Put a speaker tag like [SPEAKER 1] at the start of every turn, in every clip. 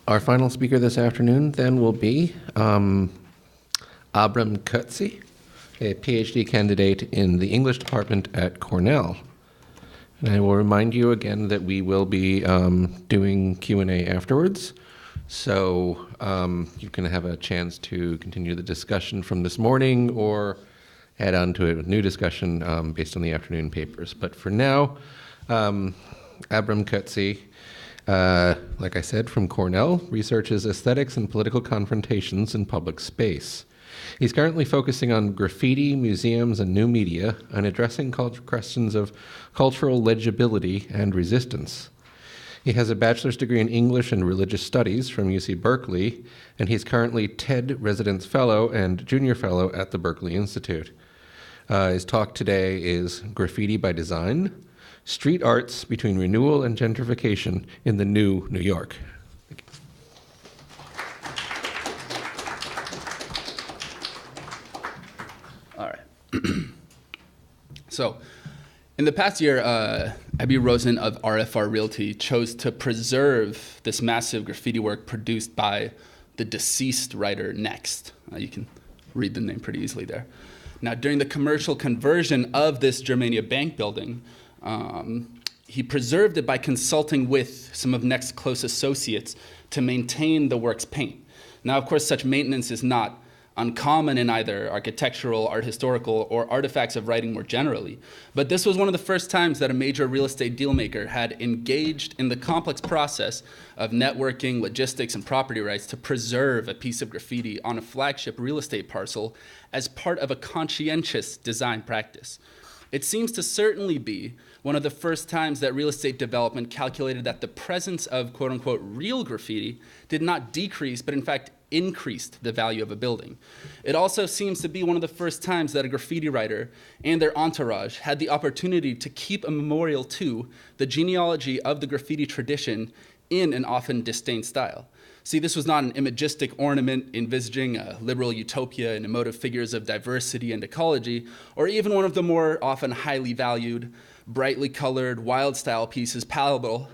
[SPEAKER 1] Our final speaker this afternoon then will be Jakobus Coetsee, a PhD candidate in the English department at Cornell. And I will remind you again that we will be doing Q&A afterwards. So you can have a chance to continue the discussion from this morning or add on to it with new discussion based on the afternoon papers. But for now, Jakobus Coetsee, like I said, from Cornell, researches aesthetics and political confrontations in public space. He's currently focusing on graffiti, museums, and new media, and addressing questions of cultural legibility and resistance. He has a bachelor's degree in English and Religious Studies from UC Berkeley, and he's currently TED Residence Fellow and Junior Fellow at the Berkeley Institute. His talk today is Graffiti by Design, Street Arts Between Renewal and Gentrification in the New New York. Thank you.
[SPEAKER 2] All right. So, in the past year, Abby Rosen of RFR Realty chose to preserve this massive graffiti work produced by the deceased writer Next. You can read the name pretty easily there. Now, during the commercial conversion of this Germania Bank building, he preserved it by consulting with some of Next's close associates to maintain the work's paint. Now, of course, such maintenance is not uncommon in either architectural, art historical, or artifacts of writing more generally. But this was one of the first times that a major real estate dealmaker had engaged in the complex process of networking, logistics, and property rights to preserve a piece of graffiti on a flagship real estate parcel as part of a conscientious design practice. It seems to certainly be one of the first times that real estate development calculated that the presence of quote-unquote real graffiti did not decrease, but in fact increased the value of a building. It also seems to be one of the first times that a graffiti writer and their entourage had the opportunity to keep a memorial to the genealogy of the graffiti tradition in an often disdained style. See, this was not an imagistic ornament envisaging a liberal utopia and emotive figures of diversity and ecology, or even one of the more often highly valued, brightly colored, wild style pieces palatable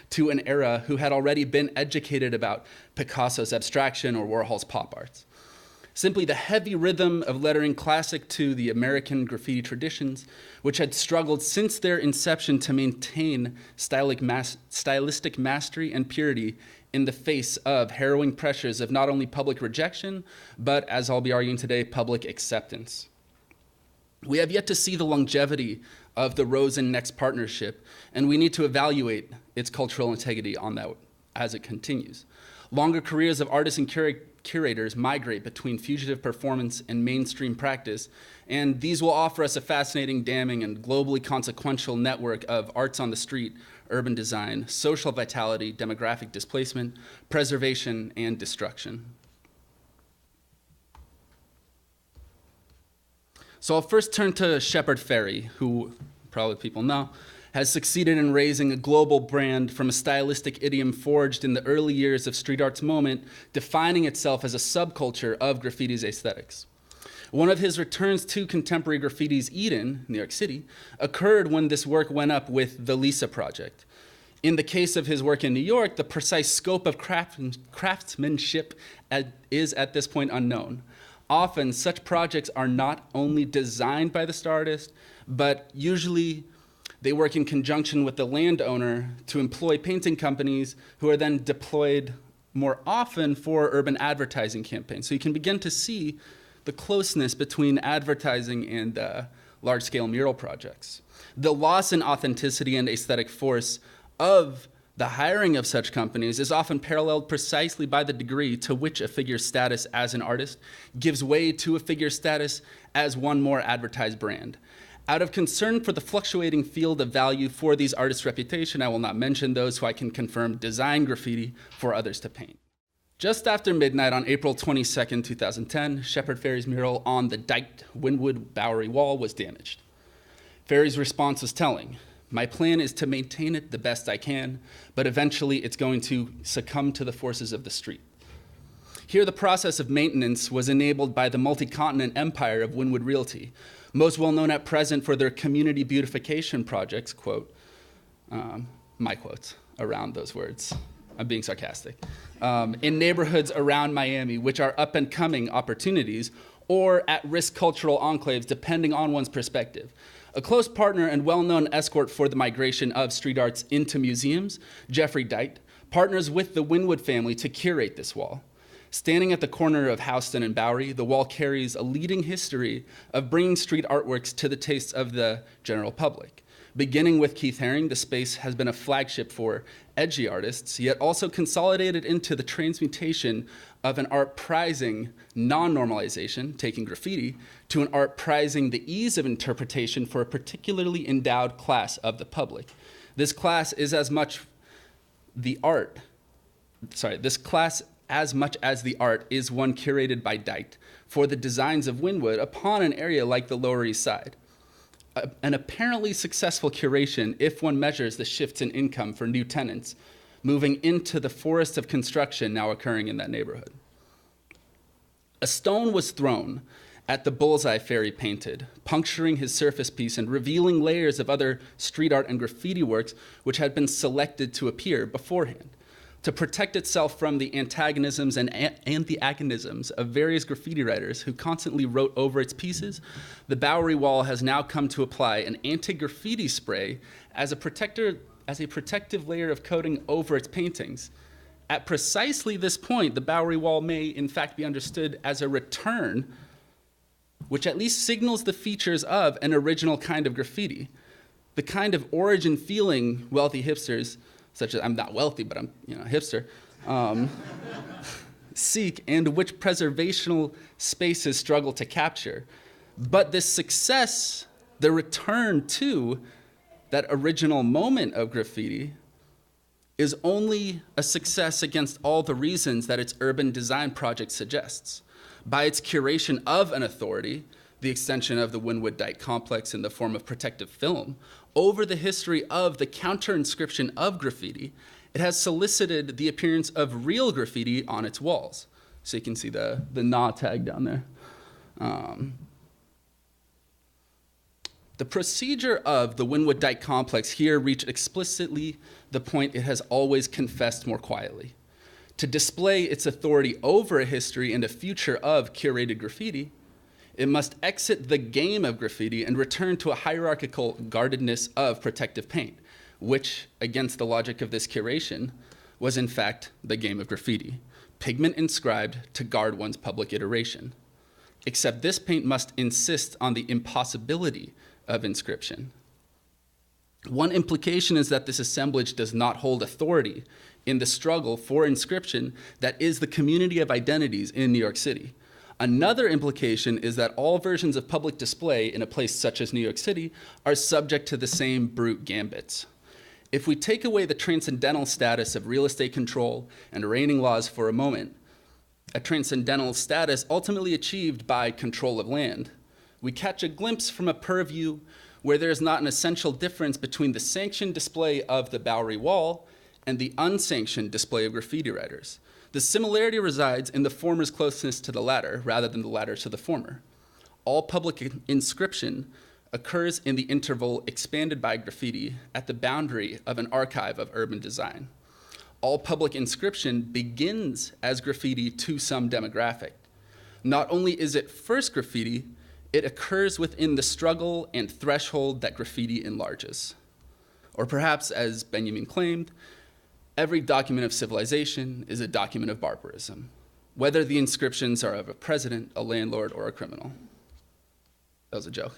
[SPEAKER 2] to an era who had already been educated about Picasso's abstraction or Warhol's pop arts. Simply the heavy rhythm of lettering classic to the American graffiti traditions, which had struggled since their inception to maintain stylistic mastery and purity in the face of harrowing pressures of not only public rejection, but, as I'll be arguing today, public acceptance. We have yet to see the longevity of the Rosen-Next partnership, and we need to evaluate its cultural integrity on that as it continues. Longer careers of artists and curators migrate between fugitive performance and mainstream practice, and these will offer us a fascinating, damning, and globally consequential network of arts on the street, urban design, social vitality, demographic displacement, preservation, and destruction. So I'll first turn to Shepard Fairey, who probably people know, has succeeded in raising a global brand from a stylistic idiom forged in the early years of street art's moment, defining itself as a subculture of graffiti's aesthetics. One of his returns to contemporary graffiti's Eden, New York City, occurred when this work went up with the Lisa Project. In the case of his work in New York, the precise scope of craftsmanship is at this point unknown. Often, such projects are not only designed by the star artist, but usually they work in conjunction with the landowner to employ painting companies who are then deployed more often for urban advertising campaigns. So you can begin to see the closeness between advertising and large-scale mural projects. The loss in authenticity and aesthetic force of the hiring of such companies is often paralleled precisely by the degree to which a figure's status as an artist gives way to a figure's status as one more advertised brand. Out of concern for the fluctuating field of value for these artists' reputation, I will not mention those who I can confirm design graffiti for others to paint. Just after midnight on April 22, 2010, Shepard Fairey's mural on the diked Wynwood Bowery wall was damaged. Fairey's response was telling. My plan is to maintain it the best I can, but eventually it's going to succumb to the forces of the street. Here, the process of maintenance was enabled by the multi-continent empire of Wynwood Realty, most well known at present for their community beautification projects, quote, my quotes around those words. I'm being sarcastic, in neighborhoods around Miami, which are up and coming opportunities or at-risk cultural enclaves, depending on one's perspective. A close partner and well-known escort for the migration of street arts into museums, Jeffrey Dite, partners with the Winwood family to curate this wall. Standing at the corner of Houston and Bowery, the wall carries a leading history of bringing street artworks to the tastes of the general public. Beginning with Keith Haring, the space has been a flagship for edgy artists, yet also consolidated into the transmutation of an art prizing non-normalization, taking graffiti, to an art prizing the ease of interpretation for a particularly endowed class of the public. This class is as much as much as the art is one curated by Dite for the designs of Winwood upon an area like the Lower East Side. An apparently successful curation if one measures the shifts in income for new tenants moving into the forest of construction now occurring in that neighborhood. A stone was thrown at the bullseye Ferry painted, puncturing his surface piece and revealing layers of other street art and graffiti works which had been selected to appear beforehand. To protect itself from the antagonisms and the agonisms of various graffiti writers who constantly wrote over its pieces, the Bowery Wall has now come to apply an anti-graffiti spray as a protective layer of coating over its paintings. At precisely this point, the Bowery Wall may in fact be understood as a return, which at least signals the features of an original kind of graffiti, the kind of origin feeling wealthy hipsters, such as I'm not wealthy, but I'm a hipster, seek and which preservational spaces struggle to capture. But this success, the return to that original moment of graffiti, is only a success against all the reasons that its urban design project suggests. By its curation of an authority, the extension of the Winwood Dite complex in the form of protective film, over the history of the counter-inscription of graffiti, it has solicited the appearance of real graffiti on its walls. So you can see the "nah" tag down there. The procedure of the Winwood Dite complex here reached explicitly the point it has always confessed more quietly. To display its authority over a history and a future of curated graffiti, it must exit the game of graffiti and return to a hierarchical guardedness of protective paint, which, against the logic of this curation, was in fact the game of graffiti, pigment inscribed to guard one's public iteration. Except this paint must insist on the impossibility of inscription. One implication is that this assemblage does not hold authority in the struggle for inscription that is the community of identities in New York City. Another implication is that all versions of public display in a place such as New York City are subject to the same brute gambits. If we take away the transcendental status of real estate control and reigning laws for a moment, a transcendental status ultimately achieved by control of land, we catch a glimpse from a purview where there is not an essential difference between the sanctioned display of the Bowery Wall and the unsanctioned display of graffiti writers. The similarity resides in the former's closeness to the latter rather than the latter to the former. All public inscription occurs in the interval expanded by graffiti at the boundary of an archive of urban design. All public inscription begins as graffiti to some demographic. Not only is it first graffiti, it occurs within the struggle and threshold that graffiti enlarges. Or perhaps, as Benjamin claimed, every document of civilization is a document of barbarism, whether the inscriptions are of a president, a landlord, or a criminal. That was a joke.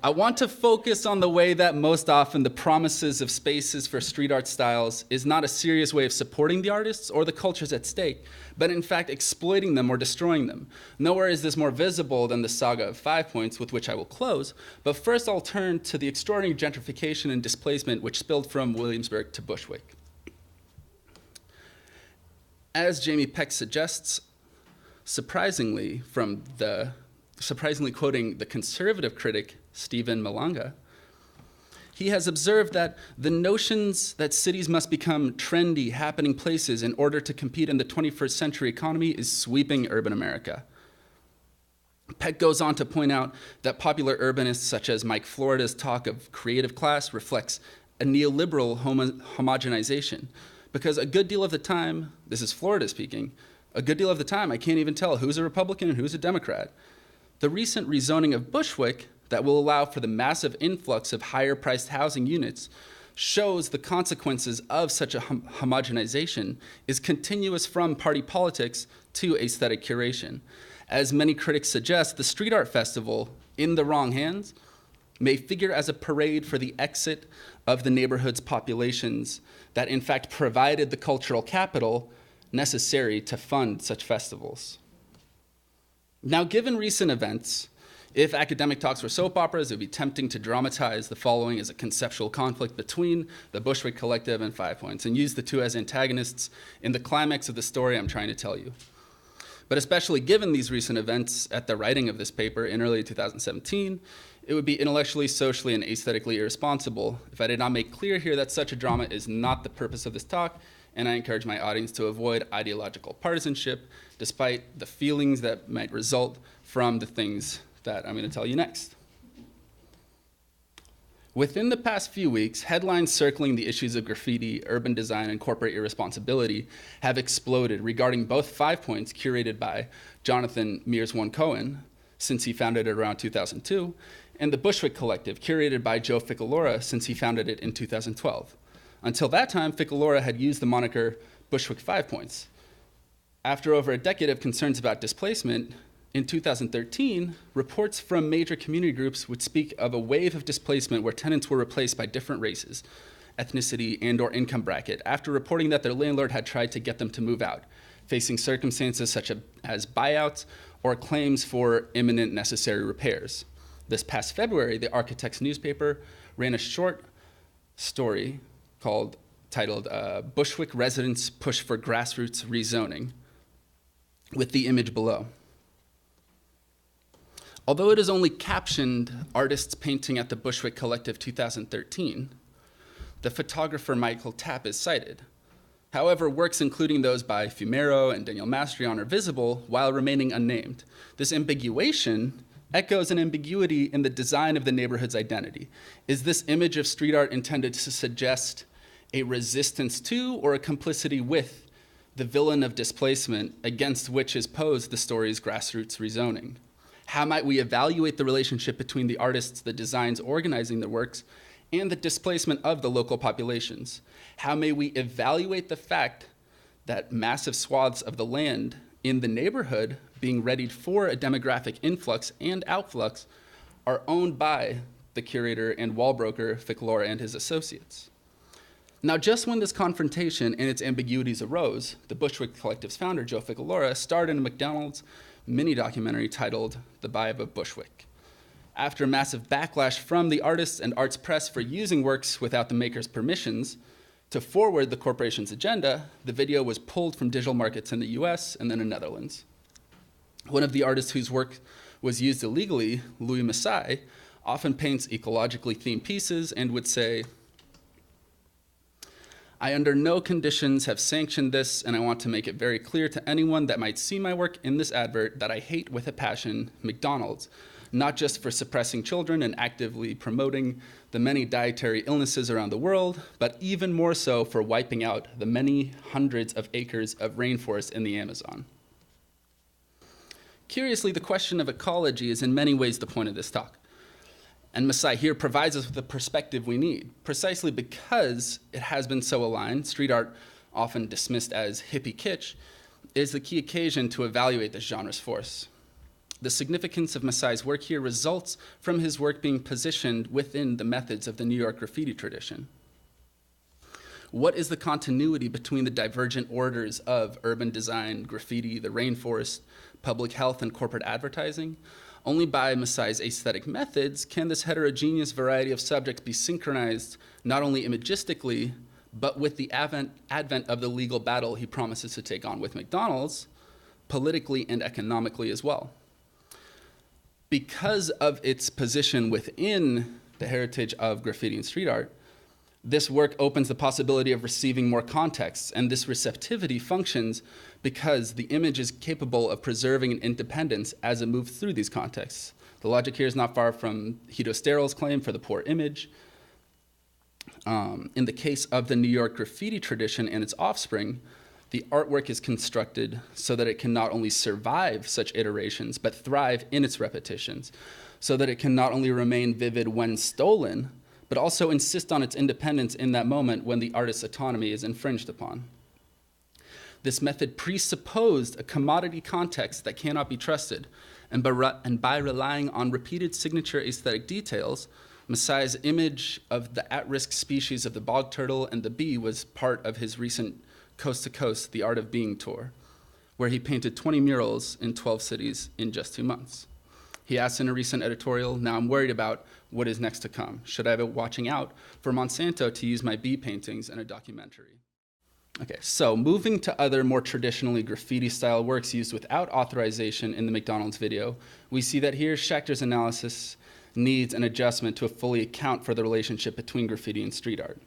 [SPEAKER 2] I want to focus on the way that most often the promises of spaces for street art styles is not a serious way of supporting the artists or the cultures at stake, but in fact exploiting them or destroying them. Nowhere is this more visible than the saga of 5 Points, with which I will close, but first I'll turn to the extraordinary gentrification and displacement which spilled from Williamsburg to Bushwick. As Jamie Peck suggests, surprisingly quoting the conservative critic Stephen Malanga, he has observed that the notions that cities must become trendy, happening places in order to compete in the 21st century economy is sweeping urban America. Peck goes on to point out that popular urbanists such as Mike Florida's talk of creative class reflects a neoliberal homogenization. Because a good deal of the time, this is Florida speaking, a good deal of the time I can't even tell who's a Republican and who's a Democrat. The recent rezoning of Bushwick that will allow for the massive influx of higher priced housing units shows the consequences of such a homogenization is continuous from party politics to aesthetic curation. As many critics suggest, the Street Art Festival, in the wrong hands, may figure as a parade for the exit of the neighborhood's populations that in fact provided the cultural capital necessary to fund such festivals. Now, given recent events, if academic talks were soap operas, it would be tempting to dramatize the following as a conceptual conflict between the Bushwick Collective and 5 Points and use the two as antagonists in the climax of the story I'm trying to tell you. But especially given these recent events at the writing of this paper in early 2017, it would be intellectually, socially, and aesthetically irresponsible if I did not make clear here that such a drama is not the purpose of this talk, and I encourage my audience to avoid ideological partisanship, despite the feelings that might result from the things that I'm going to tell you next. Within the past few weeks, headlines circling the issues of graffiti, urban design, and corporate irresponsibility have exploded regarding both 5 Points curated by Jonathan Mears-One Cohen, since he founded it around 2002, and the Bushwick Collective, curated by Joe Ficalora, since he founded it in 2012. Until that time, Ficalora had used the moniker Bushwick 5 Points. After over a decade of concerns about displacement, in 2013, reports from major community groups would speak of a wave of displacement where tenants were replaced by different races, ethnicity, and/or income bracket, after reporting that their landlord had tried to get them to move out, facing circumstances such as buyouts or claims for imminent necessary repairs. This past February, the Architect's newspaper ran a short story titled Bushwick Residents Push for Grassroots Rezoning, with the image below. Although it is only captioned Artists Painting at the Bushwick Collective 2013, the photographer Michael Tapp is cited. However, works including those by Fumero and Daniel Mastrion are visible while remaining unnamed. This ambiguation echoes an ambiguity in the design of the neighborhood's identity. Is this image of street art intended to suggest a resistance to or a complicity with the villain of displacement against which is posed the story's grassroots rezoning? How might we evaluate the relationship between the artists, the designs organizing their works, and the displacement of the local populations? How may we evaluate the fact that massive swaths of the land in the neighborhood being readied for a demographic influx and outflux are owned by the curator and wall broker Ficalora and his associates? Now, just when this confrontation and its ambiguities arose, the Bushwick Collective's founder, Joe Ficalora, starred in a McDonald's mini-documentary titled The Vibe of Bushwick. After massive backlash from the artists and arts press for using works without the maker's permissions to forward the corporation's agenda, the video was pulled from digital markets in the US and then in the Netherlands. One of the artists whose work was used illegally, Louis Massai, often paints ecologically themed pieces and would say, "I under no conditions have sanctioned this, and I want to make it very clear to anyone that might see my work in this advert that I hate with a passion McDonald's, not just for suppressing children and actively promoting the many dietary illnesses around the world, but even more so for wiping out the many hundreds of acres of rainforest in the Amazon." Curiously, the question of ecology is in many ways the point of this talk. And Massai here provides us with the perspective we need, precisely because it has been so aligned. Street art, often dismissed as hippie kitsch, is the key occasion to evaluate this genre's force. The significance of Massai's work here results from his work being positioned within the methods of the New York graffiti tradition. What is the continuity between the divergent orders of urban design, graffiti, the rainforest, public health, and corporate advertising? Only by Massai's aesthetic methods can this heterogeneous variety of subjects be synchronized not only imagistically, but with the advent of the legal battle he promises to take on with McDonald's, politically and economically as well. Because of its position within the heritage of graffiti and street art, this work opens the possibility of receiving more contexts, and this receptivity functions because the image is capable of preserving an independence as it moves through these contexts. The logic here is not far from Hito Sterol's claim for the poor image. In the case of the New York graffiti tradition and its offspring, the artwork is constructed so that it can not only survive such iterations, but thrive in its repetitions, so that it can not only remain vivid when stolen, but also insist on its independence in that moment when the artist's autonomy is infringed upon. This method presupposed a commodity context that cannot be trusted, and by relying on repeated signature aesthetic details, Messiah's image of the at-risk species of the bog turtle and the bee was part of his recent Coast to Coast, The Art of Being tour, where he painted 20 murals in 12 cities in just 2 months. He asked in a recent editorial, "Now I'm worried about what is next to come. Should I be watching out for Monsanto to use my bee paintings in a documentary?" Okay, so moving to other more traditionally graffiti-style works used without authorization in the McDonald's video, we see that here Schachter's analysis needs an adjustment to fully account for the relationship between graffiti and street art.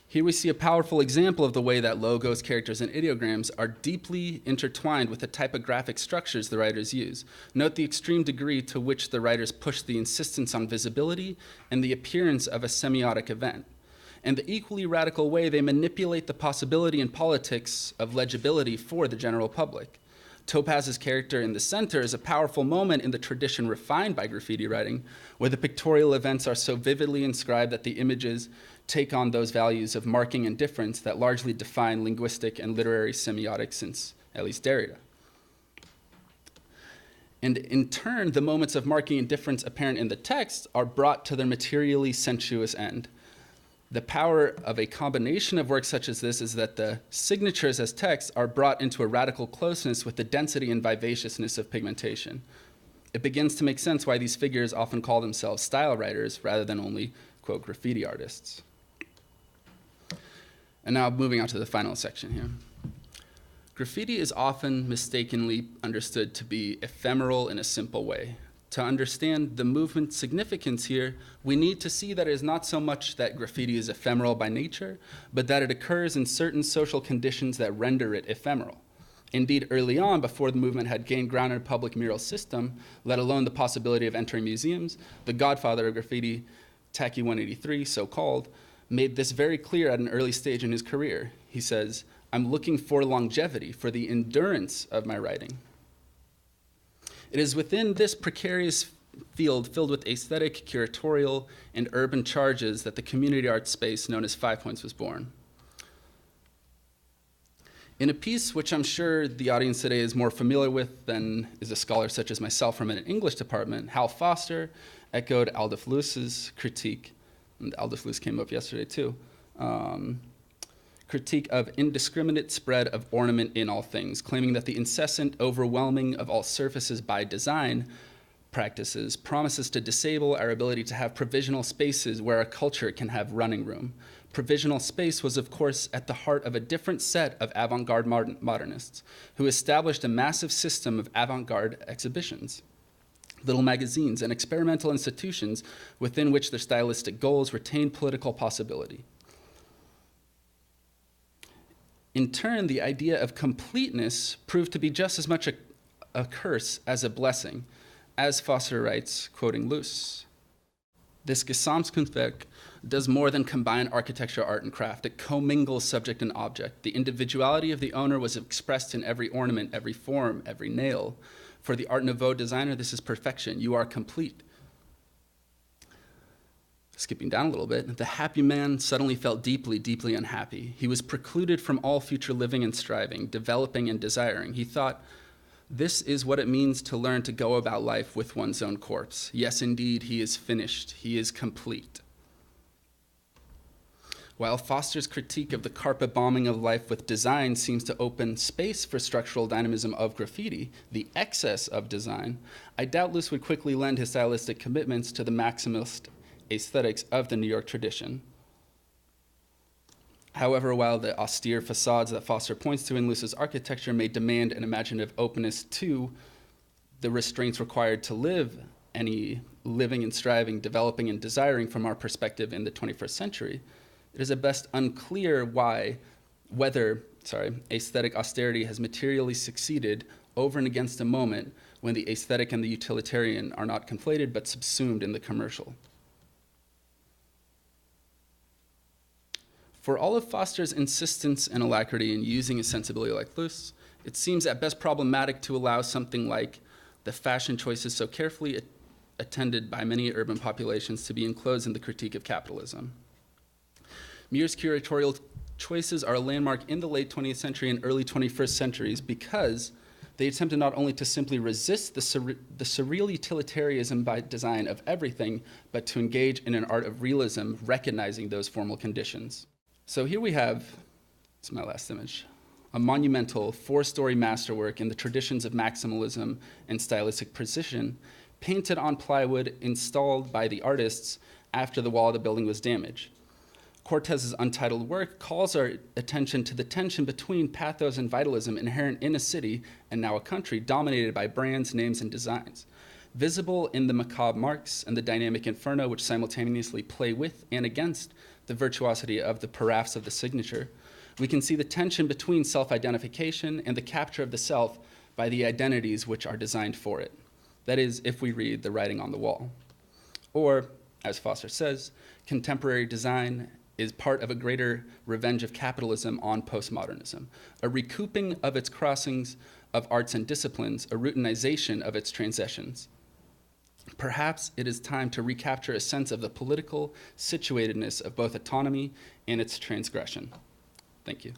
[SPEAKER 2] Here we see a powerful example of the way that logos, characters, and ideograms are deeply intertwined with the typographic structures the writers use. Note the extreme degree to which the writers push the insistence on visibility and the appearance of a semiotic event, and the equally radical way they manipulate the possibility and politics of legibility for the general public. Topaz's character in the center is a powerful moment in the tradition refined by graffiti writing, where the pictorial events are so vividly inscribed that the images take on those values of marking and difference that largely define linguistic and literary semiotics since at least Derrida. And in turn, the moments of marking and difference apparent in the text are brought to their materially sensuous end. The power of a combination of works such as this is that the signatures as text are brought into a radical closeness with the density and vivaciousness of pigmentation. It begins to make sense why these figures often call themselves style writers rather than only, quote, graffiti artists. And now moving on to the final section here. Graffiti is often mistakenly understood to be ephemeral in a simple way. To understand the movement's significance here, we need to see that it is not so much that graffiti is ephemeral by nature, but that it occurs in certain social conditions that render it ephemeral. Indeed, early on, before the movement had gained ground in a public mural system, let alone the possibility of entering museums, the godfather of graffiti, Tacky 183, so-called, made this very clear at an early stage in his career. He says, "I'm looking for longevity, for the endurance of my writing." It is within this precarious field filled with aesthetic, curatorial, and urban charges that the community art space known as 5 Points was born. In a piece which I'm sure the audience today is more familiar with than is a scholar such as myself from an English department, Hal Foster echoed Aldous Lewis's critique, and Aldous Lewis came up yesterday too, critique of indiscriminate spread of ornament in all things, claiming that the incessant overwhelming of all surfaces by design practices promises to disable our ability to have provisional spaces where a culture can have running room. Provisional space was, of course, at the heart of a different set of avant-garde modernists who established a massive system of avant-garde exhibitions, little magazines, and experimental institutions within which their stylistic goals retained political possibility. In turn, the idea of completeness proved to be just as much a curse as a blessing, as Foster writes, quoting Luce. This Gesamtkunstwerk does more than combine architecture, art, and craft. It commingles subject and object. The individuality of the owner was expressed in every ornament, every form, every nail. For the Art Nouveau designer, this is perfection. You are complete. Skipping down a little bit, the happy man suddenly felt deeply, deeply unhappy. He was precluded from all future living and striving, developing and desiring. He thought, this is what it means to learn to go about life with one's own corpse. Yes, indeed, he is finished. He is complete. While Foster's critique of the carpet bombing of life with design seems to open space for structural dynamism of graffiti, the excess of design, I doubt Luce would quickly lend his stylistic commitments to the maximalist aesthetics of the New York tradition. However, while the austere facades that Foster points to in Luce's architecture may demand an imaginative openness to the restraints required to live any living and striving, developing and desiring from our perspective in the 21st century, it is at best unclear whether aesthetic austerity has materially succeeded over and against a moment when the aesthetic and the utilitarian are not conflated but subsumed in the commercial. For all of Foster's insistence and alacrity in using a sensibility like this, it seems at best problematic to allow something like the fashion choices so carefully attended by many urban populations to be enclosed in the critique of capitalism. Muir's curatorial choices are a landmark in the late 20th century and early 21st centuries because they attempted not only to simply resist the surreal utilitarianism by design of everything, but to engage in an art of realism, recognizing those formal conditions. So here we have, it's my last image, a monumental four-story masterwork in the traditions of maximalism and stylistic precision, painted on plywood installed by the artists after the wall of the building was damaged. Coetzee's untitled work calls our attention to the tension between pathos and vitalism inherent in a city and now a country dominated by brands, names, and designs. Visible in the macabre marks and the dynamic inferno which simultaneously play with and against the virtuosity of the paraphs of the signature, we can see the tension between self-identification and the capture of the self by the identities which are designed for it. That is, if we read the writing on the wall. Or, as Foster says, contemporary design is part of a greater revenge of capitalism on postmodernism, a recouping of its crossings of arts and disciplines, a routinization of its transitions. Perhaps it is time to recapture a sense of the political situatedness of both autonomy and its transgression. Thank you.